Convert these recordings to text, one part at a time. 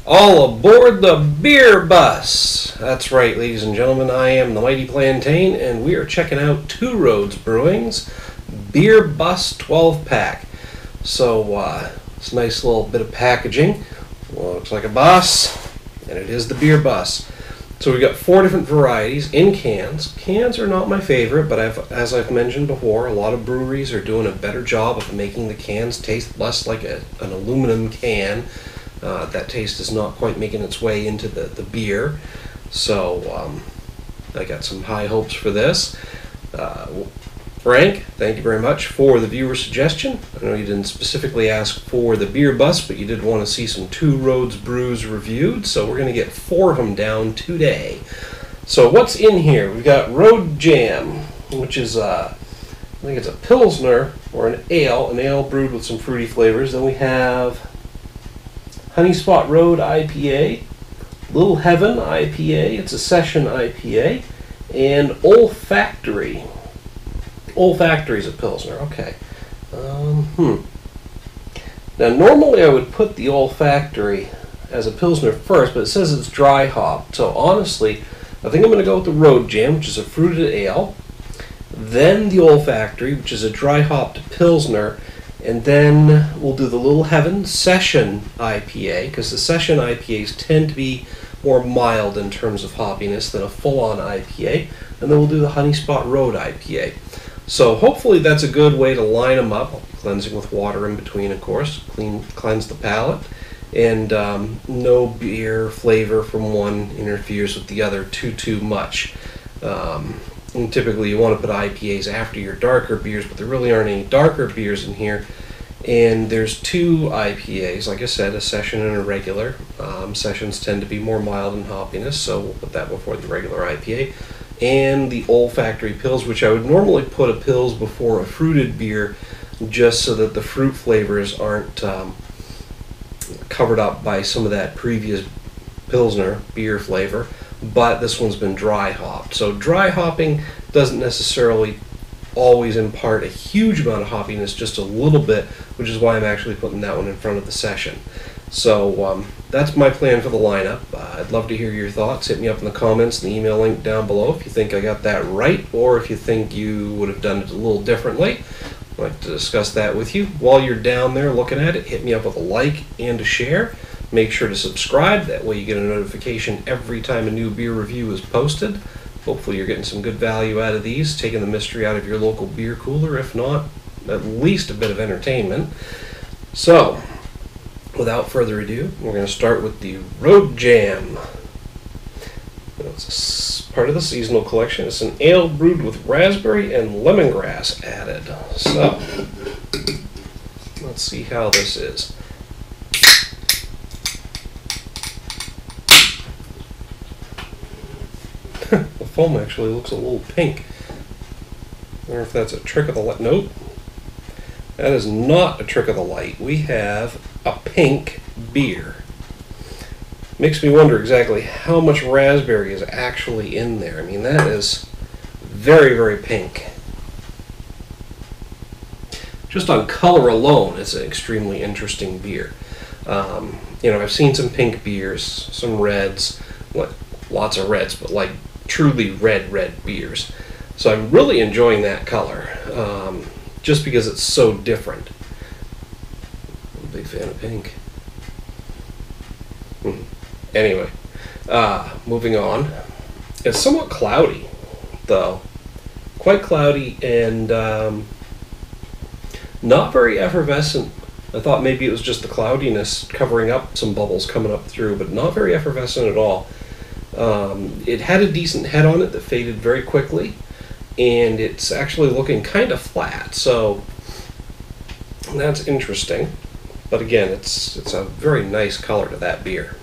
All aboard the beer bus! That's right, ladies and gentlemen, I am the Mighty Plantain, and we are checking out Two Roads Brewing's Beer Bus 12-pack. So, it's a nice little bit of packaging. Looks like a bus, and it is the beer bus. So we've got 4 different varieties in cans. Cans are not my favorite, but as I've mentioned before, a lot of breweries are doing a better job of making the cans taste less like an aluminum can. That taste is not quite making its way into the beer, so I got some high hopes for this. Frank, thank you very much for the viewer suggestion. I know you didn't specifically ask for the beer bus, but you did want to see some Two Roads brews reviewed, so we're going to get 4 of them down today. So what's in here? We've got Road Jam, which is I think it's a Pilsner or an ale brewed with some fruity flavors. Then we have Spot Road IPA, Lil Heaven IPA, it's a session IPA, and Olfactory. Olfactory's a Pilsner, okay. Now normally I would put the Olfactory as a Pilsner first, but it says it's dry hopped, so honestly, I think I'm going to go with the Road Jam, which is a fruited ale, then the Olfactory, which is a dry hopped Pilsner, and then we'll do the Lil Heaven Session IPA, because the Session IPAs tend to be more mild in terms of hoppiness than a full-on IPA, and then we'll do the Spot Road IPA. So hopefully that's a good way to line them up, cleansing with water in between, of course, cleanse the palate, and no beer flavor from one interferes with the other too much. And typically you want to put IPAs after your darker beers, but there really aren't any darker beers in here. And there's 2 IPAs, like I said, a session and a regular. Sessions tend to be more mild in hoppiness, so we'll put that before the regular IPA. And the Olfactory Pils, which I would normally put a Pils before a fruited beer, just so that the fruit flavors aren't covered up by some of that previous Pilsner beer flavor. But this one's been dry hopped. So dry hopping doesn't necessarily always impart a huge amount of hoppiness, just a little bit, which is why I'm actually putting that one in front of the session. So that's my plan for the lineup. I'd love to hear your thoughts. Hit me up in the comments and the email link down below if you think I got that right, or if you think you would have done it a little differently. I'd like to discuss that with you. While you're down there looking at it, hit me up with a like and a share. Make sure to subscribe, that way you get a notification every time a new beer review is posted. Hopefully you're getting some good value out of these, taking the mystery out of your local beer cooler, if not, at least a bit of entertainment. So, without further ado, we're going to start with the Road Jam. It's part of the seasonal collection. It's an ale brewed with raspberry and lemongrass added. So, let's see how this is. The foam actually looks a little pink. I wonder if that's a trick of the light. Nope. That is not a trick of the light. We have a pink beer. Makes me wonder exactly how much raspberry is actually in there. I mean, that is very, very pink. Just on color alone, it's an extremely interesting beer. You know, I've seen some pink beers, some reds, lots of reds, but like truly red beers. So I'm really enjoying that color, just because it's so different. I'm a big fan of pink. Anyway, moving on. It's somewhat cloudy, though. Quite cloudy and not very effervescent. I thought maybe it was just the cloudiness covering up some bubbles coming up through, but not very effervescent at all. It had a decent head on it that faded very quickly, and it's actually looking kind of flat, so that's interesting. But again, it's a very nice color to that beer.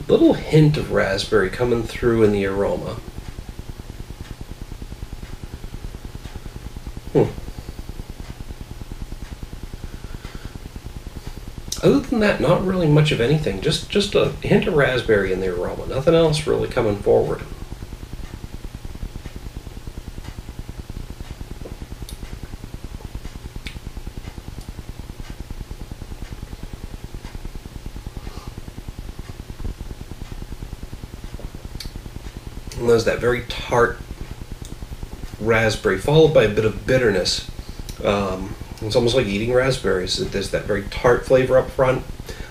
Little hint of raspberry coming through in the aroma. Other than that, not really much of anything. Just a hint of raspberry in the aroma. Nothing else really coming forward. And there's that very tart raspberry, followed by a bit of bitterness. It's almost like eating raspberries. There's that very tart flavor up front,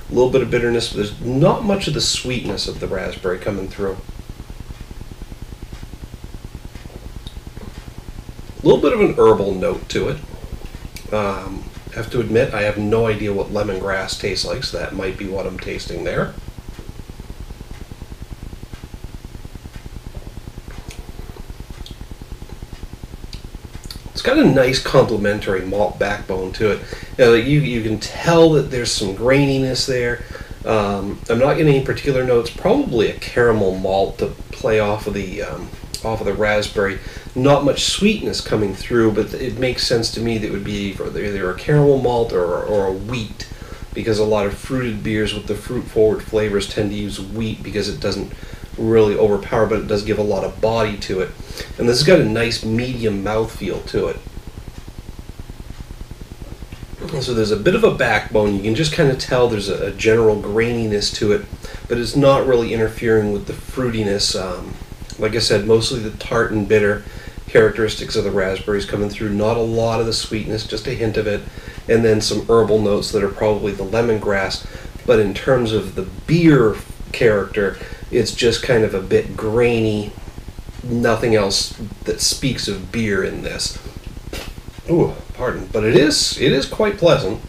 a little bit of bitterness, but there's not much of the sweetness of the raspberry coming through. A little bit of an herbal note to it. I have to admit, I have no idea what lemongrass tastes like, so that might be what I'm tasting there. It's got a nice complementary malt backbone to it. You can tell that there's some graininess there. I'm not getting any particular notes. Probably a caramel malt to play off of the raspberry. Not much sweetness coming through, but it makes sense to me that it would be either a caramel malt or a wheat, because a lot of fruited beers with the fruit-forward flavors tend to use wheat because it doesn't really overpower, but it does give a lot of body to it. And this has got a nice medium mouthfeel to it. So there's a bit of a backbone. You can just kind of tell there's a general graininess to it, but it's not really interfering with the fruitiness. Like I said, mostly the tart and bitter characteristics of the raspberries coming through. Not a lot of the sweetness, just a hint of it, and then some herbal notes that are probably the lemongrass. But in terms of the beer character, it's just kind of a bit grainy. Nothing else that speaks of beer in this. Ooh, pardon, but it is quite pleasant.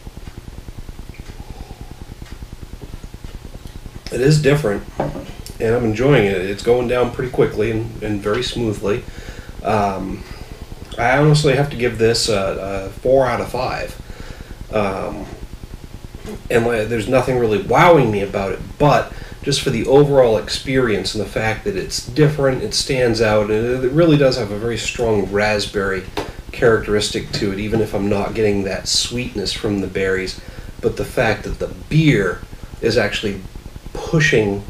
It is different, and I'm enjoying it. It's going down pretty quickly and very smoothly. I honestly have to give this a 4 out of 5. And there's nothing really wowing me about it, but just for the overall experience and the fact that it's different, it stands out, and it really does have a very strong raspberry characteristic to it, even if I'm not getting that sweetness from the berries. But the fact that the beer is actually pushing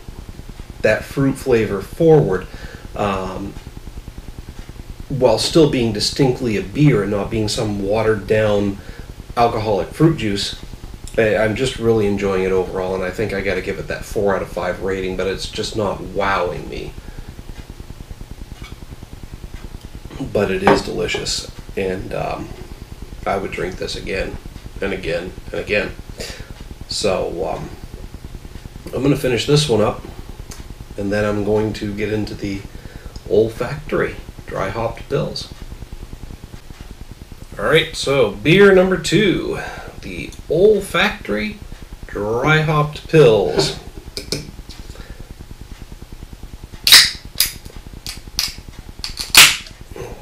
that fruit flavor forward, while still being distinctly a beer and not being some watered down alcoholic fruit juice. I'm just really enjoying it overall, and I think I got to give it that 4 out of 5 rating, but it's just not wowing me. But it is delicious, and I would drink this again and again and again. So I'm going to finish this one up, and then I'm going to get into the olfactory dry hopped bills. Alright, so beer number 2, the olfactory dry hopped pills.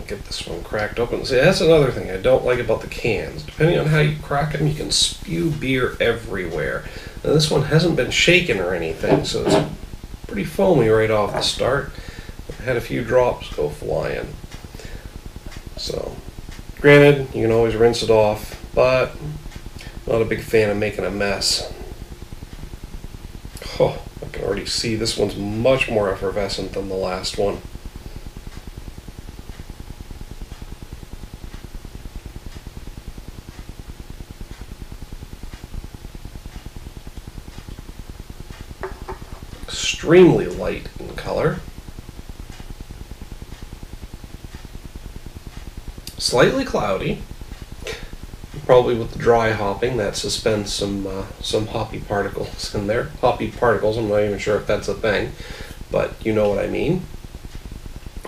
Get this one cracked open. See, that's another thing I don't like about the cans. Depending on how you crack them, you can spew beer everywhere. Now this one hasn't been shaken or anything, so it's pretty foamy right off the start. I had a few drops go flying. So, granted, you can always rinse it off, but not a big fan of making a mess. Oh, I can already see this one's much more effervescent than the last one. Extremely light in color. Slightly cloudy. Probably with the dry hopping, that suspends some hoppy particles in there. Hoppy particles, I'm not even sure if that's a thing, but you know what I mean.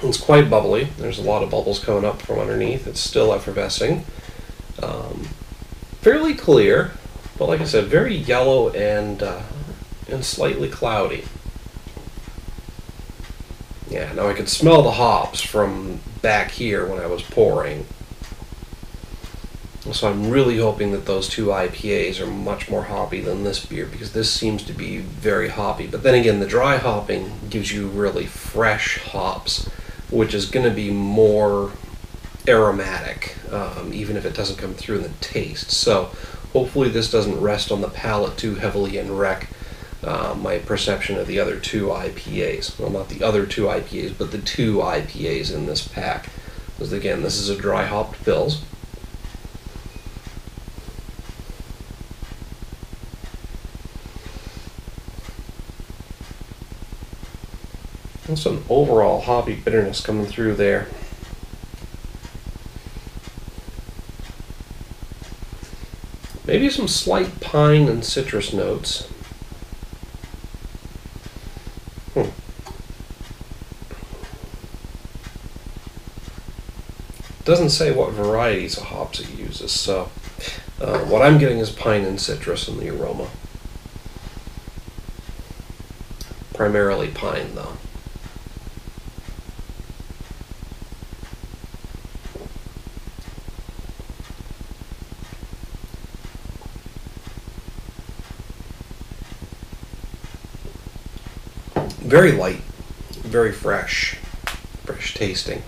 It's quite bubbly. There's a lot of bubbles coming up from underneath. It's still effervescing. Fairly clear, but like I said, very yellow and slightly cloudy. Yeah, now I could smell the hops from back here when I was pouring. So I'm really hoping that those two IPAs are much more hoppy than this beer, because this seems to be very hoppy. But then again, the dry hopping gives you really fresh hops, which is going to be more aromatic, even if it doesn't come through in the taste. So hopefully this doesn't rest on the palate too heavily and wreck my perception of the other two IPAs. Well, not the other two IPAs, but the two IPAs in this pack. Because again, this is a dry hopped Pils. There's some overall hoppy bitterness coming through there. Maybe some slight pine and citrus notes. Doesn't say what varieties of hops it uses, so what I'm getting is pine and citrus in the aroma. Primarily pine, though. Very light, very fresh tasting.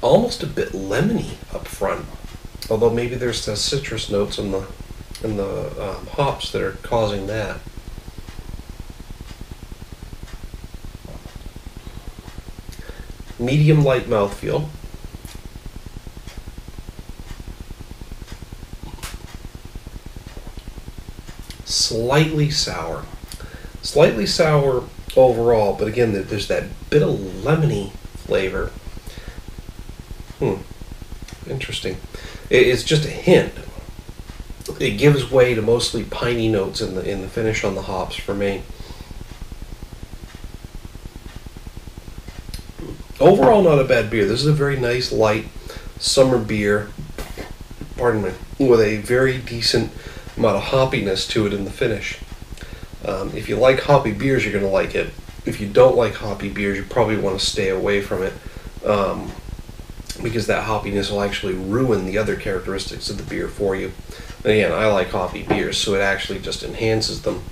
Almost a bit lemony up front, although maybe there's the citrus notes in the hops that are causing that. Medium light mouthfeel. Slightly sour. Slightly sour overall, but again, there's that bit of lemony flavor. Interesting. It's just a hint. It gives way to mostly piney notes in the finish on the hops for me. Overall, not a bad beer. This is a very nice, light summer beer, pardon me, with a very decent amount of hoppiness to it in the finish. If you like hoppy beers, you're going to like it. If you don't like hoppy beers, you probably want to stay away from it, because that hoppiness will actually ruin the other characteristics of the beer for you. And again, I like hoppy beers, so it actually just enhances them.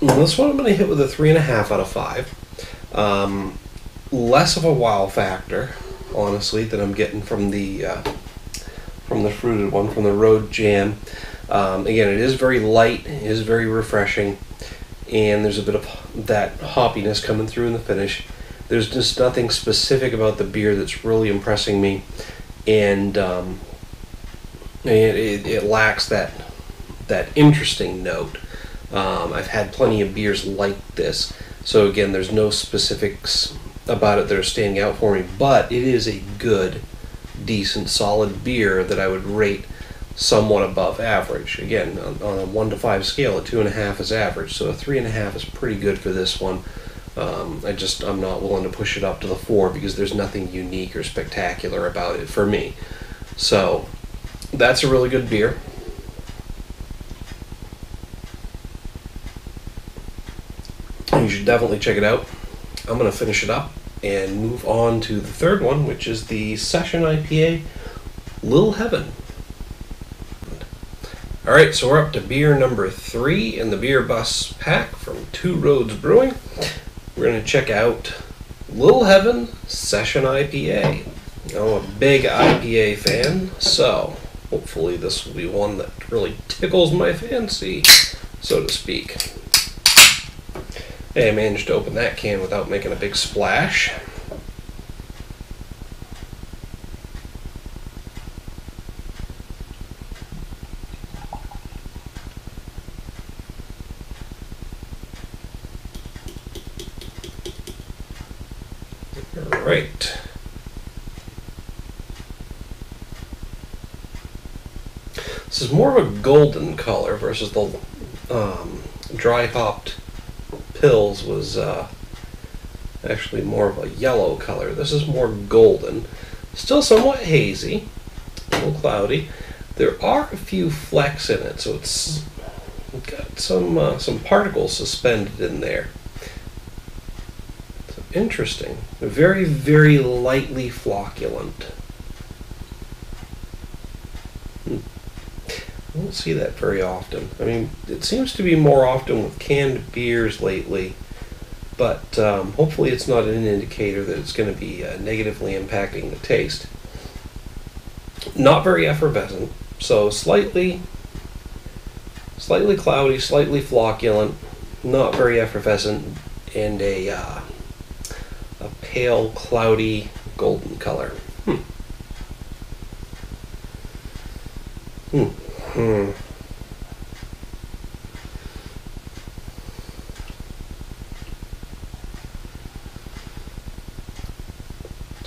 This one I'm going to hit with a 3.5 out of 5. Less of a wow factor, honestly, than I'm getting from the fruited one, from the Road Jam. Again, it is very light, it is very refreshing, and there's a bit of that hoppiness coming through in the finish. There's just nothing specific about the beer that's really impressing me, and it lacks that interesting note. I've had plenty of beers like this, so again, there's no specifics about it that are standing out for me, but it is a good, decent, solid beer that I would rate somewhat above average. Again, on a 1 to 5 scale, a 2.5 is average, so a 3.5 is pretty good for this one. I'm not willing to push it up to the 4 because there's nothing unique or spectacular about it for me. So that's a really good beer. You should definitely check it out. I'm going to finish it up and move on to the third one, which is the Session IPA Lil Heaven. Alright, so we're up to beer number 3 in the beer bus pack from Two Roads Brewing. We're going to check out Lil Heaven Session IPA. I'm a big IPA fan, so hopefully this will be one that really tickles my fancy, so to speak. Hey, I managed to open that can without making a big splash. Alright. This is more of a golden color versus the dry hopped Pills was actually more of a yellow color. This is more golden. Still somewhat hazy, a little cloudy. There are a few flecks in it, so it's got some particles suspended in there. So interesting. Very, very lightly flocculent. I don't see that very often. I mean, it seems to be more often with canned beers lately, but hopefully it's not an indicator that it's going to be negatively impacting the taste. Not very effervescent, so slightly Slightly cloudy, slightly flocculent, not very effervescent, and a pale, cloudy, golden color. It's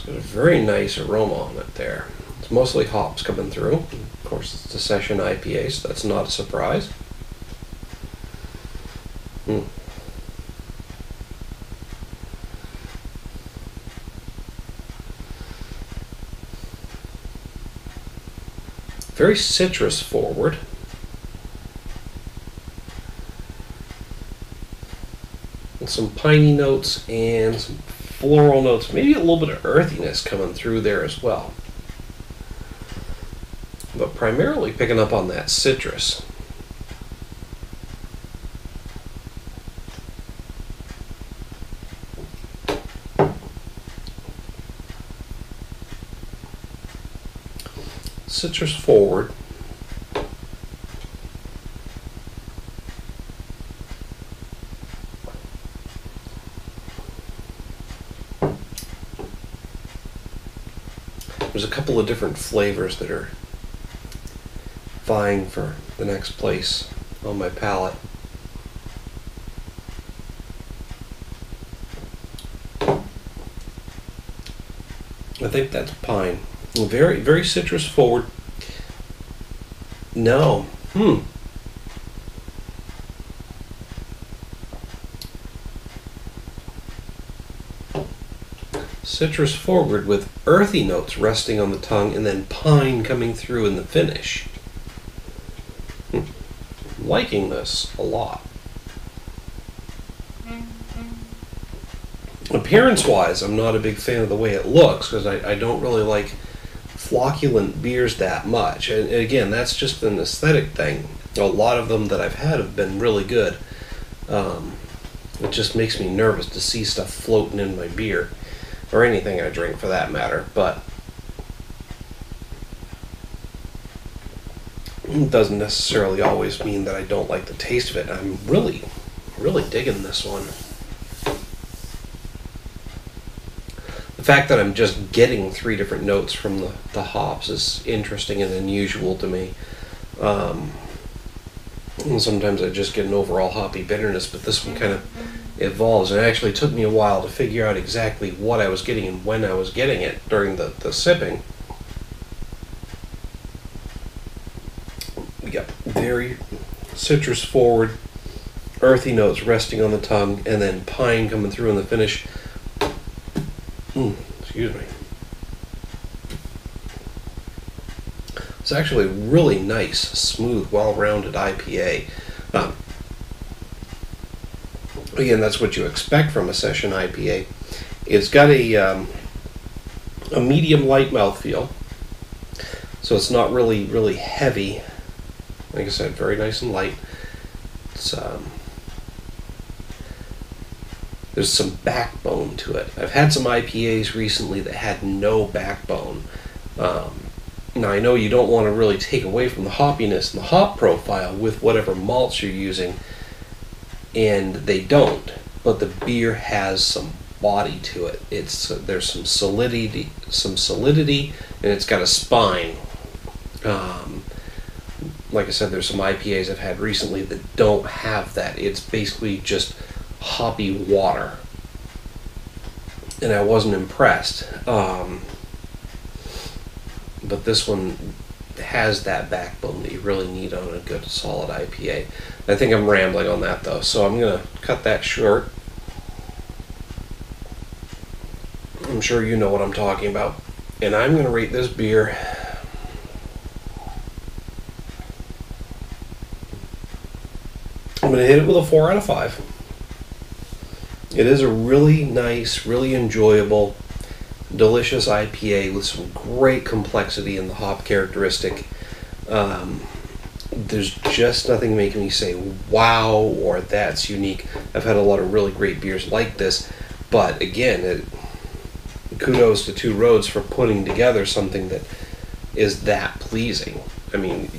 got a very nice aroma on it there. It's mostly hops coming through. Of course, it's a session IPA, so that's not a surprise. Very citrus forward. And some piney notes and some floral notes, maybe a little bit of earthiness coming through there as well. But primarily picking up on that citrus. Citrus forward. There's a couple of different flavors that are vying for the next place on my palate. I think that's pine. Very, very citrus forward. No. Citrus forward with earthy notes resting on the tongue and then pine coming through in the finish. Liking this a lot. Appearance-wise, I'm not a big fan of the way it looks because I don't really like flocculent beers that much. And again, that's just an aesthetic thing. A lot of them that I've had have been really good. It just makes me nervous to see stuff floating in my beer, or anything I drink for that matter, but it doesn't necessarily always mean that I don't like the taste of it. I'm really, really digging this one. The fact that I'm just getting 3 different notes from the hops is interesting and unusual to me. And sometimes I just get an overall hoppy bitterness, but this one kind of evolves. And it actually took me a while to figure out exactly what I was getting and when I was getting it during the sipping. We got very citrus forward, earthy notes resting on the tongue, and then pine coming through in the finish. Excuse me. It's actually a really nice, smooth, well-rounded IPA. Again, that's what you expect from a session IPA. It's got a medium light mouthfeel, so it's not really heavy. Like I said, very nice and light. It's there's some backbone to it. I've had some IPAs recently that had no backbone. Now I know you don't want to really take away from the hoppiness and the hop profile with whatever malts you're using, and they don't. But the beer has some body to it. There's some solidity, and it's got a spine. Like I said, there's some IPAs I've had recently that don't have that. It's basically just hoppy water, and I wasn't impressed. But this one has that backbone that you really need on a good solid IPA. I think I'm rambling on that though, so I'm gonna cut that short. I'm sure you know what I'm talking about, and I'm gonna rate this beer I'm gonna hit it with a 4 out of 5. It is a really nice, really enjoyable, delicious IPA with some great complexity in the hop characteristic. There's just nothing making me say wow or that's unique. I've had a lot of really great beers like this, but again, kudos to Two Roads for putting together something that is that pleasing. I mean,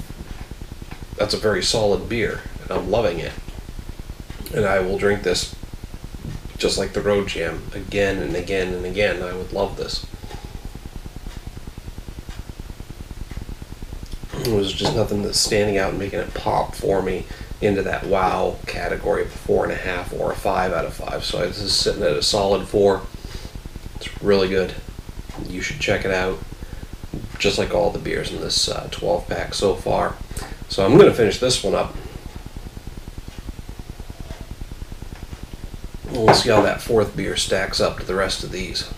that's a very solid beer, and I'm loving it. And I will drink this just like the Road Jam again and again and again. I would love this. It was just nothing that's standing out and making it pop for me into that wow category of 4.5 or a 5 out of 5. So this is sitting at a solid 4. It's really good. You should check it out, just like all the beers in this 12 pack so far. So I'm going to finish this one up. We'll see how that fourth beer stacks up to the rest of these.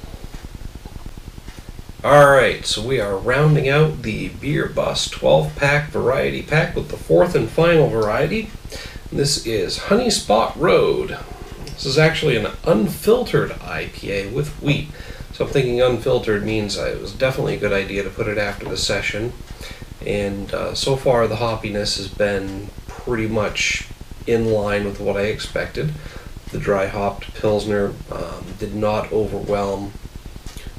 Alright, so we are rounding out the Beer Bus 12-pack variety pack with the fourth and final variety. This is Honey Spot Road. This is actually an unfiltered IPA with wheat. So I'm thinking unfiltered means it was definitely a good idea to put it after the session. And so far the hoppiness has been pretty much in line with what I expected. The dry hopped Pilsner did not overwhelm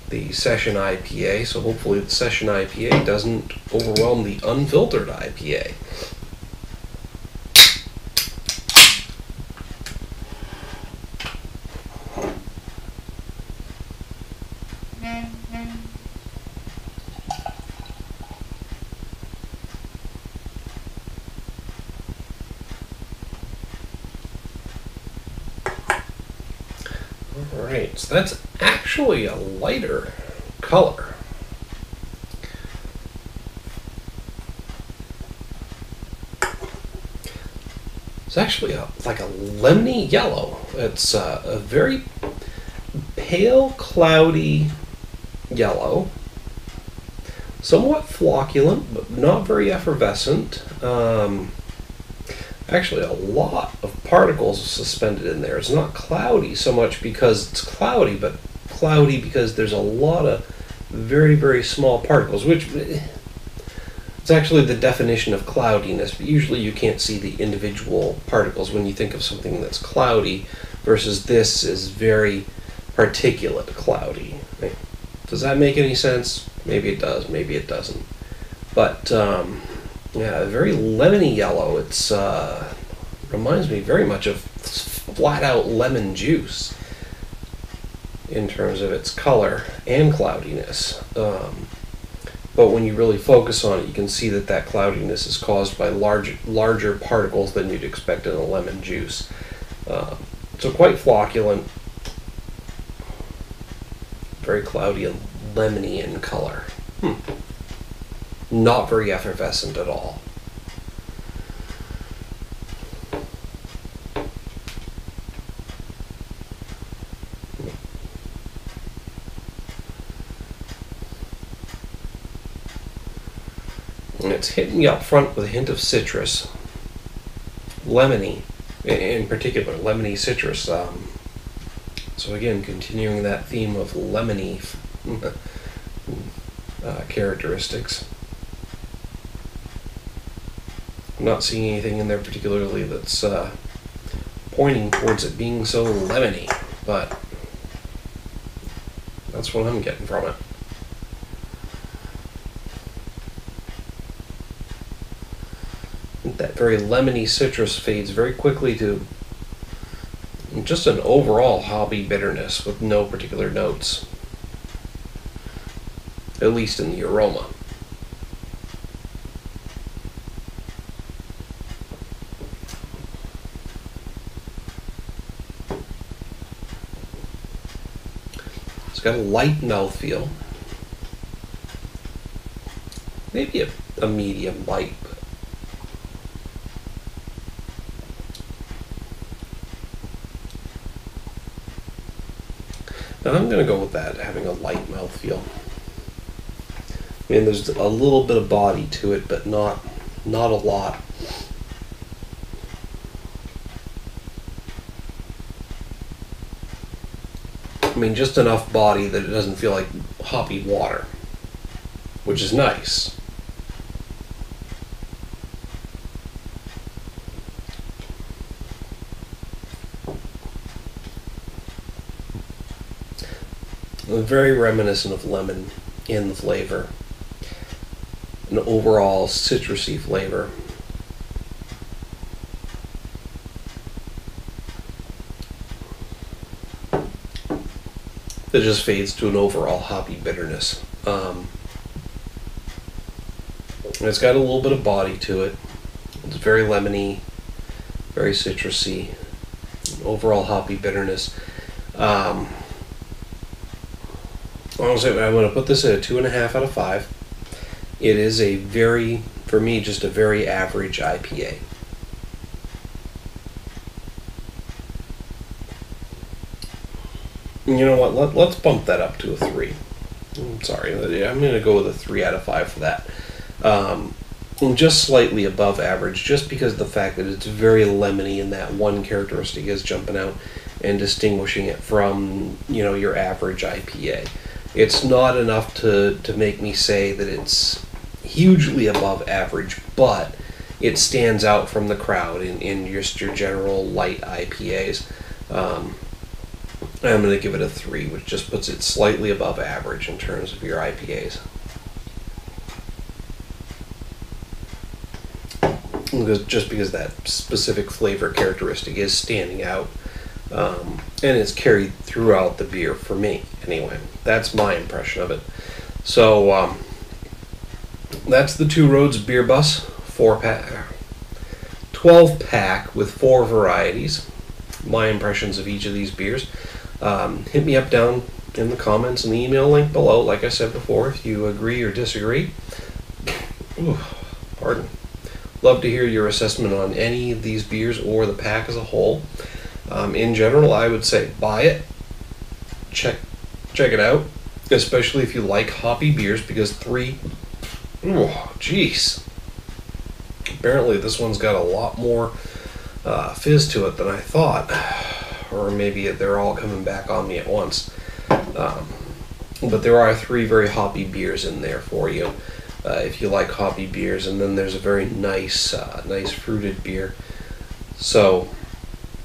the session IPA, so hopefully the session IPA doesn't overwhelm the unfiltered IPA. Alright, so that's actually a lighter color. It's actually like a lemony yellow. It's a very pale, cloudy yellow. Somewhat flocculent, but not very effervescent. Actually, a lot of particles suspended in there. It's not cloudy so much because it's cloudy, but cloudy because there's a lot of very, very small particles, which it's actually the definition of cloudiness, but usually you can't see the individual particles when you think of something that's cloudy, versus this is very particulate cloudy. Does that make any sense? Maybe it does, maybe it doesn't. But yeah, very lemony yellow. It's reminds me very much of flat out lemon juice in terms of its color and cloudiness. But when you really focus on it, you can see that that cloudiness is caused by larger particles than you'd expect in a lemon juice. So quite flocculent, very cloudy and lemony in color. Not very effervescent at all. And it's hitting you up front with a hint of citrus. Lemony, in particular, lemony citrus. So again, continuing that theme of lemony characteristics. I'm not seeing anything in there particularly that's pointing towards it being so lemony, but that's what I'm getting from it. That very lemony citrus fades very quickly to just an overall hoppy bitterness with no particular notes, at least in the aroma. It's got a light mouthfeel, maybe a medium light. Now I'm going to go with that, having a light mouthfeel. I mean, there's a little bit of body to it, but not a lot. I mean, just enough body that it doesn't feel like hoppy water, which is nice. Very reminiscent of lemon in the flavor. An overall citrusy flavor. that just fades to an overall hoppy bitterness. It's got a little bit of body to it. It's very lemony, very citrusy, overall hoppy bitterness. Honestly, I'm going to put this at a 2.5 out of 5. It is a very, for me, just a very average IPA. You know what? Let's bump that up to a 3. I'm sorry, I'm going to go with a 3 out of 5 for that. Just slightly above average, just because of the fact that it's very lemony and that one characteristic is jumping out and distinguishing it from, you know, your average IPA. It's not enough to make me say that it's hugely above average, but it stands out from the crowd in just your general light IPAs. I'm going to give it a 3, which just puts it slightly above average in terms of your IPAs. Just because that specific flavor characteristic is standing out, and it's carried throughout the beer for me anyway. That's my impression of it. So that's the Two Roads Beer Bus 12 pack with 4 varieties. My impressions of each of these beers. Hit me up down in the comments and the email link below, like I said before, if you agree or disagree. Ooh, pardon. Love to hear your assessment on any of these beers or the pack as a whole. In general, I would say buy it, check it out, especially if you like hoppy beers, because 3, oh jeez, apparently this one's got a lot more fizz to it than I thought, or maybe they're all coming back on me at once. But there are 3 very hoppy beers in there for you. If you like hoppy beers, and then there's a very nice fruited beer. So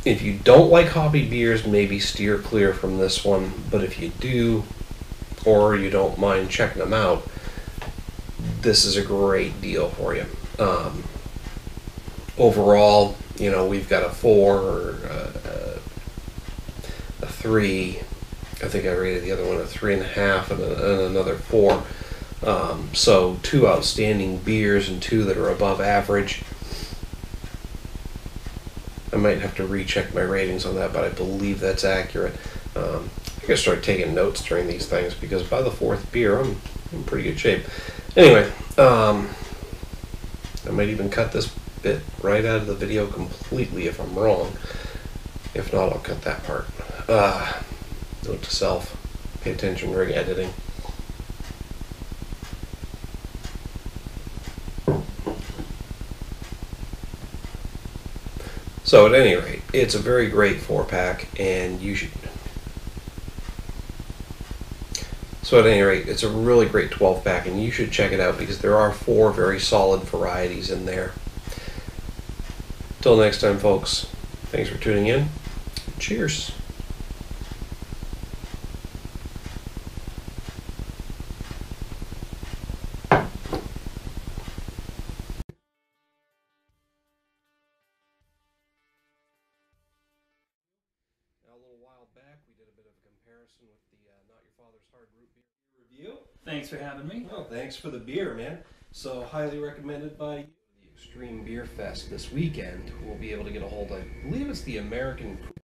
if you don't like hoppy beers, maybe steer clear from this one. But if you do, or you don't mind checking them out, this is a great deal for you. Overall, you know, we've got a 4, a 3. I think I rated the other one a 3.5, and another 4. So 2 outstanding beers and 2 that are above average. I might have to recheck my ratings on that, but I believe that's accurate. I gotta start taking notes during these things, because by the 4th beer, I'm in pretty good shape. Anyway, I might even cut this bit right out of the video completely if I'm wrong. If not, I'll cut that part. Note to self: pay attention during editing. So at any rate, it's a very great 4-pack, and you should. So at any rate, it's a really great 12-pack, and you should check it out, because there are 4 very solid varieties in there. Till next time, folks, thanks for tuning in. Cheers. A little while back, we did a bit of a comparison with the Not Your Father's Hard Root Beer review. Thanks for having me. Well, thanks for the beer, man. So, highly recommended by you. The Extreme Beer Fest this weekend. We'll be able to get a hold of, I believe it's the American